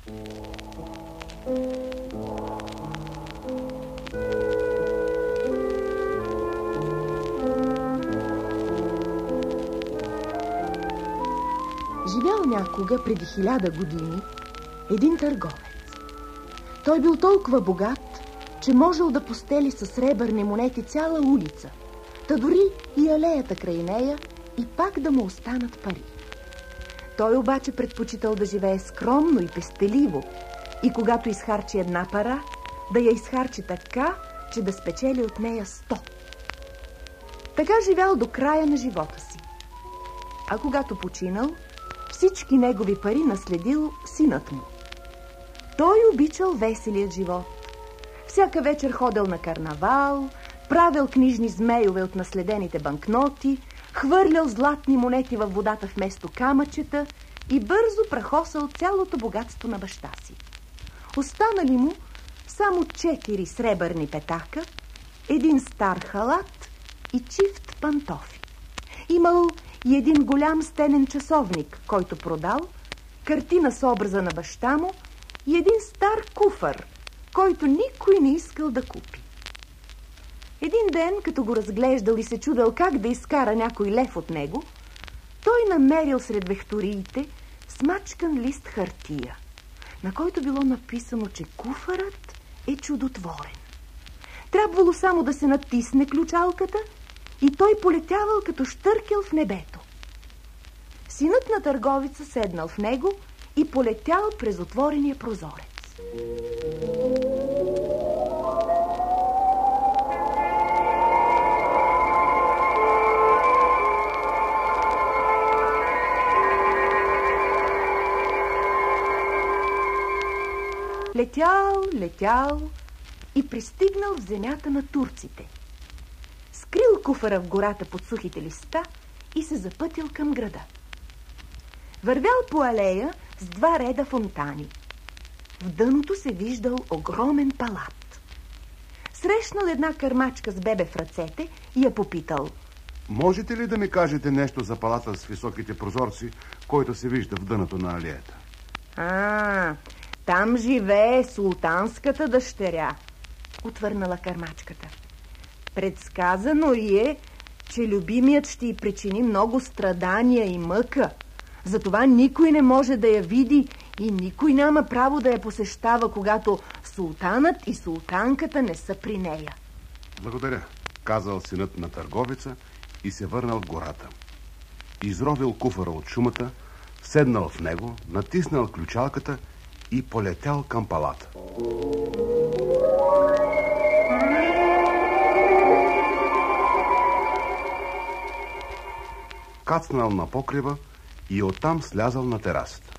Живял някога преди 1000 години един търговец. Той бил толкова богат, че можел да постели със сребърни монети цяла улица, та дори и алеята край нея, и пак да му останат пари. Той обаче предпочитал да живее скромно и пестеливо и когато изхарчи една пара, да я изхарчи така, че да спечели от нея 100. Така живял до края на живота си. А когато починал, всички негови пари наследил синът му. Той обичал веселият живот. Всяка вечер ходил на карнавал, правил книжни змейове от наследените банкноти, хвърлял златни монети във водата вместо камъчета и бързо прахосал цялото богатство на баща си. Останали му само 4 сребърни петака, един стар халат и чифт пантофи. Имал и един голям стенен часовник, който продал, картина с образа на баща му и един стар куфар, който никой не искал да купи. Един ден, като го разглеждал и се чудел как да изкара някой лев от него, той намерил сред вехториите смачкан лист хартия, на който било написано, че куфарът е чудотворен. Трябвало само да се натисне ключалката и той полетявал като щъркел в небето. Синът на търговица седнал в него и полетял през отворения прозорец. Летял и пристигнал в земята на турците. Скрил куфара в гората под сухите листа и се запътил към града. Вървял по алея с 2 реда фонтани. В дъното се виждал огромен палат. Срещнал една кърмачка с бебе в ръцете и я попитал: можете ли да ми кажете нещо за палата с високите прозорци, който се вижда в дъното на алеята? Там живее султанската дъщеря, отвърнала кърмачката. Предсказано е, че любимият ще й причини много страдания и мъка. Затова никой не може да я види и никой няма право да я посещава, когато султанът и султанката не са при нея. Благодаря, казал синът на търговеца и се върнал в гората. Изровил куфара от шумата, седнал в него, натиснал ключалката и полетял към палата. Кацнал на покрива и оттам слязал на терасата.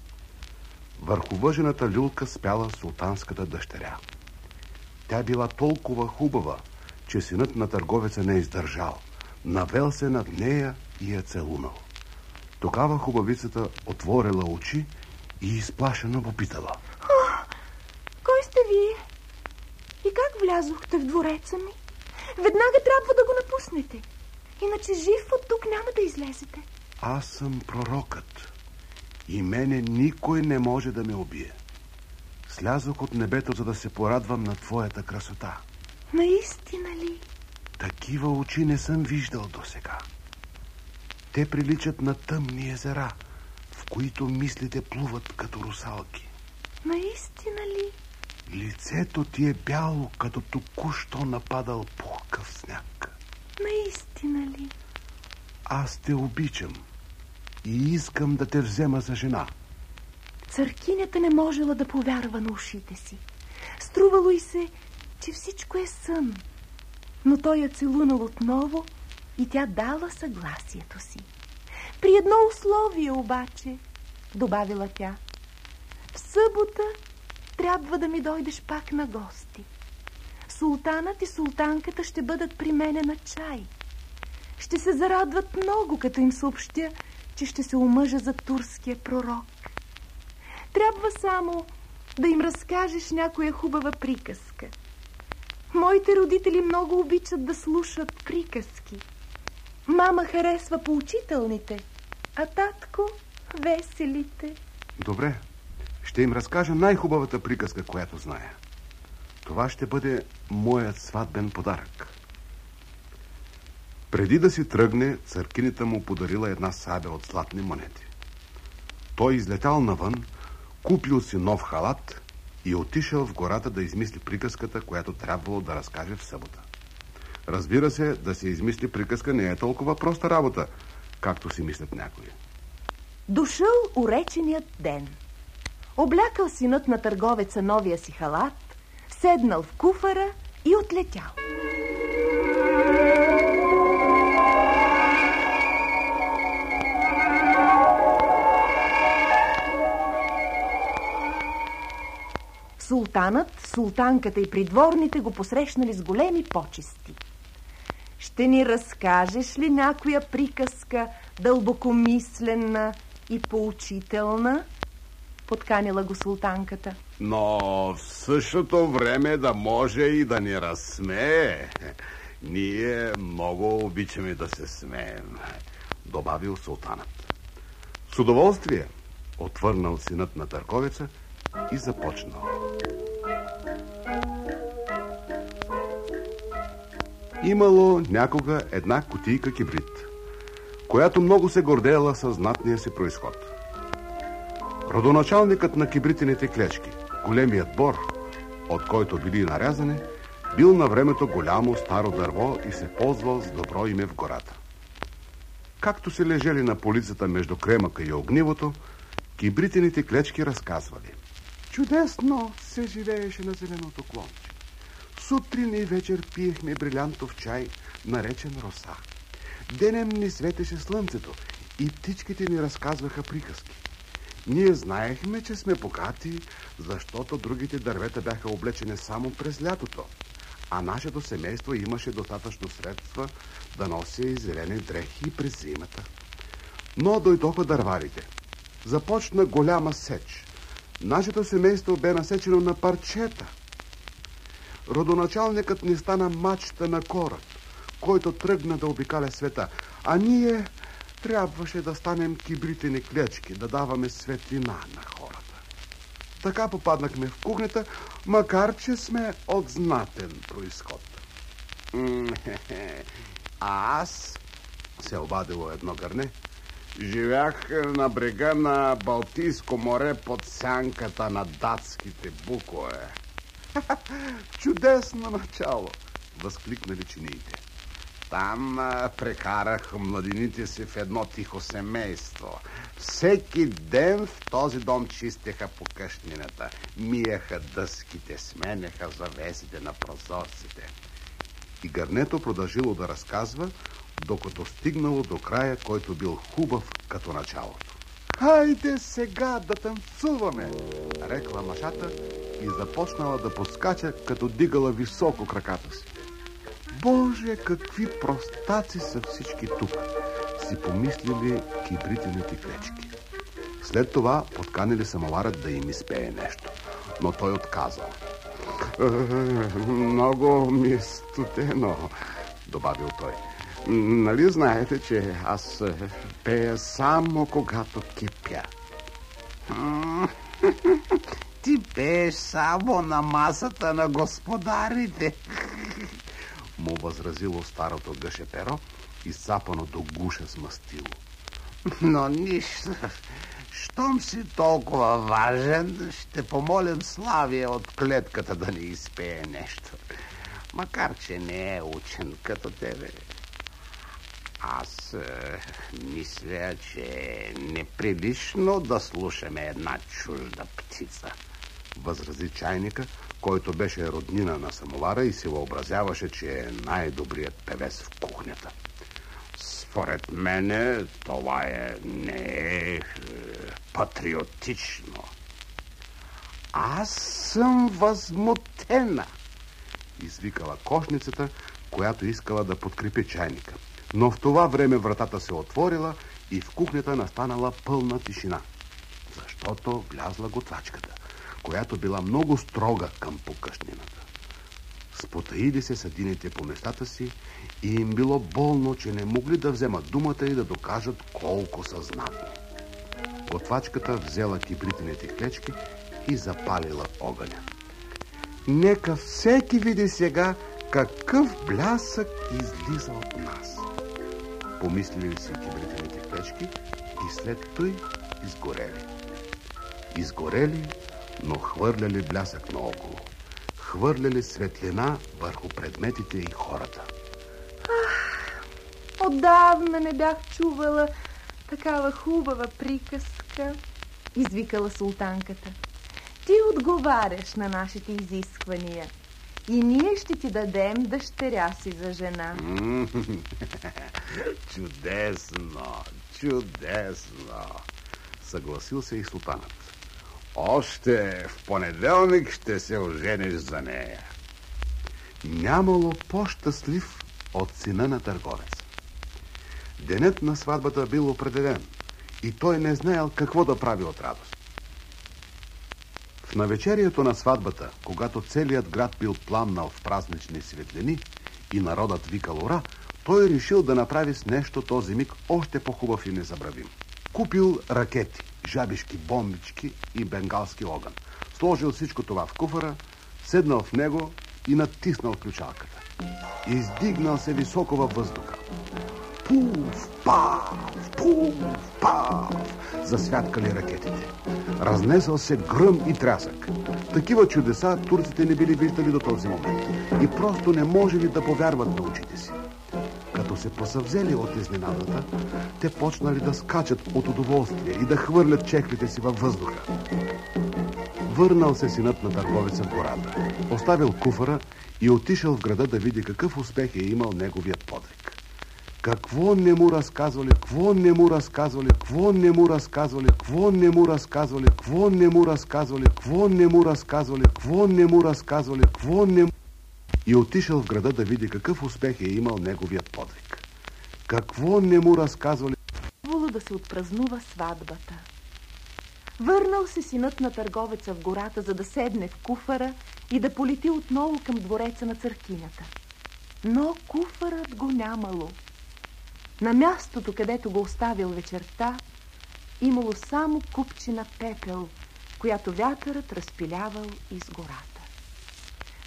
Върху въжената люлка спяла султанската дъщеря. Тя била толкова хубава, че синът на търговеца не издържал. Навел се над нея и я целунал. Тогава хубавицата отворила очи и изплашено попитала: кой сте вие? И как влязохте в двореца ми? Веднага трябва да го напуснете. Иначе жив от тук няма да излезете. Аз съм пророкът и мене никой не може да ме убие. Слязох от небето, за да се порадвам на твоята красота. Наистина ли? Такива очи не съм виждал досега. Те приличат на тъмни езера, в които мислите плуват като русалки. Наистина ли? Лицето ти е бяло, като току-що нападал пухкав сняг. Наистина ли? Аз те обичам и искам да те взема за жена. Църкинята не можела да повярва на ушите си. Струвало й се, че всичко е сън. Но той я целунал отново и тя дала съгласието си. При едно условие обаче, добавила тя: в събота трябва да ми дойдеш пак на гости. Султанът и султанката ще бъдат при мене на чай. Ще се зарадват много, като им съобщя, че ще се омъжа за турския пророк. Трябва само да им разкажеш някоя хубава приказка. Моите родители много обичат да слушат приказки. Мама харесва поучителните, а татко веселите. Добре, Ще им разкажа най-хубавата приказка, която зная. Това ще бъде моят сватбен подарък. Преди да си тръгне, църкинята му подарила една сабя от златни монети. Той излетял навън, купил си нов халат и отишъл в гората да измисли приказката, която трябвало да разкаже в събота. Разбира се, да се измисли приказка не е толкова проста работа, както си мислят някои. Дошъл уреченият ден. Облякал синът на търговеца новия си халат, седнал в куфара и отлетял. Султанът, султанката и придворните го посрещнали с големи почести. Ще ни разкажеш ли някоя приказка, дълбокомислена и поучителна? Подканила го султанката. Но в същото време да може и да ни разсмее. Ние много обичаме да се смеем, добавил султанът. С удоволствие отвърнал синът на търговеца и започнал. Имало някога една кутийка кибрид, която много се гордеяла със знатния си произход. Родоначалникът на кибритените клечки, големият бор, от който били нарязани, бил на времето голямо старо дърво и се ползвал с добро име в гората. Както се лежели на полицата между кремъка и огнивото, кибритените клечки разказвали. Чудесно се живееше на зеленото клонче. Сутрин и вечер пиехме брилянтов чай, наречен роса. Денем ни светеше слънцето и птичките ни разказваха приказки. Ние знаехме, че сме богати, защото другите дървета бяха облечени само през лятото, а нашето семейство имаше достатъчно средства да носи зелени дрехи през зимата. Но дойдоха дърварите. Започна голяма сеч. Нашето семейство бе насечено на парчета. Родоначалникът ни стана мачта на кораб, който тръгна да обикаля света, а ние трябваше да станем кибритени клечки, да даваме светлина на хората. Така попаднахме в кухнята, макар че сме от знатен произход. А аз, се обадило едно гърне, живях на брега на Балтийско море под сянката на датските букове. Чудесно начало, възкликнали чиниите. Там прекарах младините си в едно тихо семейство. Всеки ден в този дом чистеха покъщнината, миеха дъските, сменяха завесите на прозорците. И гърнето продължило да разказва, докато стигнало до края, който бил хубав като началото. Хайде сега да танцуваме, рекла мъжата и започнала да подскача, като дигала високо краката си. Боже, какви простаци са всички тук, си помислили кибритените клечки. След това подканили самоварът да им изпее нещо, но той отказал. Много ми е студено, добавил той. Нали знаете, че аз пея само когато кипя? Ти пееш само на масата на господарите, му възразило старото гъшеперо, изцапано до гуша с мастило. Но нищо, щом си толкова важен, ще помолим Славия от клетката да ни изпее нещо. Макар че не е учен като тебе. Аз мисля, че е неприлично да слушаме една чужда птица, възрази чайника, който беше роднина на самовара и се въобразяваше, че е най-добрият певец в кухнята. Според мене това не е патриотично. Аз съм възмутена, извикала кошницата, която искала да подкрепи чайника. Но в това време вратата се отворила и в кухнята настанала пълна тишина, защото влязла готвачката, която била много строга към покъщнината. Спотаили се съдините по местата си и им било болно, че не могли да вземат думата и да докажат колко са знатни. Готвачката взела кибритените клечки и запалила огъня. Нека всеки види сега какъв блясък излиза от нас. Помислили си кибритените клечки и след той изгорели. Изгорели, но хвърляли блясък наоколо. Хвърляли светлина върху предметите и хората. Отдавна не бях чувала такава хубава приказка, извикала султанката. Ти отговаряш на нашите изисквания и ние ще ти дадем дъщеря си за жена. Чудесно, чудесно, съгласил се и султанът. Още в понеделник ще се ожениш за нея. Нямало по-щастлив от сина на търговец. Денят на сватбата бил определен и той не знаел какво да прави от радост. В навечерието на сватбата, когато целият град бил пламнал в празнични светлини и народът викал ура, той решил да направи с нещо този миг още по-хубав и незабравим. Купил ракети, жабишки бомбички и бенгалски огън. Сложил всичко това в куфара, седнал в него и натиснал ключалката. Издигнал се високо във въздуха. Пуф, паф, пуф, паф, засвяткали ракетите. Разнесъл се гръм и трясък. Такива чудеса турците не били виждали до този момент и просто не можели да повярват на очите си. Като се посъвзели от изненадата, те почнали да скачат от удоволствие и да хвърлят чехлите си във въздуха. Върнал се синът на търговеца в гората, оставил куфара и отишъл в града да види какъв успех е имал неговият подвиг. Какво не му разказвали, какво не му разказвали, какво не му разказвали, какво не му разказвали, какво не му разказвали, какво не му разказвали, какво не му разказвали, какво не му... И отишъл в града да види какъв успех е имал неговият подвиг. Какво не му разказвали... Воло да се отпразнува сватбата. Върнал се синът на търговеца в гората, за да седне в куфара и да полети отново към двореца на църкинята. Но куфарът го нямало. На мястото, където го оставил вечерта, имало само купчина пепел, която вятърът разпилявал из гората.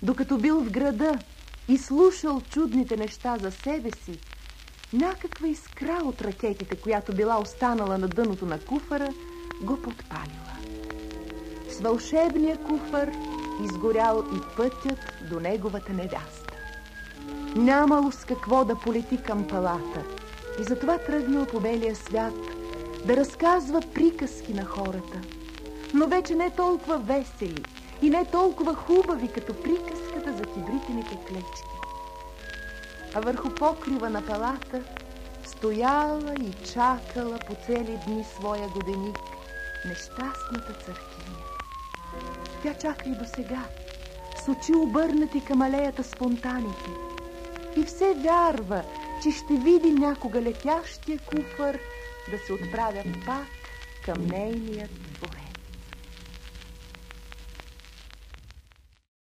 Докато бил в града и слушал чудните неща за себе си, някаква искра от ракетите, която била останала на дъното на куфара, го подпалила. С вълшебния куфар изгорял и пътят до неговата невяста. Нямало с какво да полети към палата и затова тръгнал по белия свят да разказва приказки на хората, но вече не толкова весели и не толкова хубави, като приказката за кибритените клечки. А върху покрива на палата стояла и чакала по цели дни своя годеник нещастната църкиня. Тя чака и до сега, с очи обърнати към алеята с фонтаните, и все вярва, че ще види някога летящия куфар да се отправя пак към нейният дворец.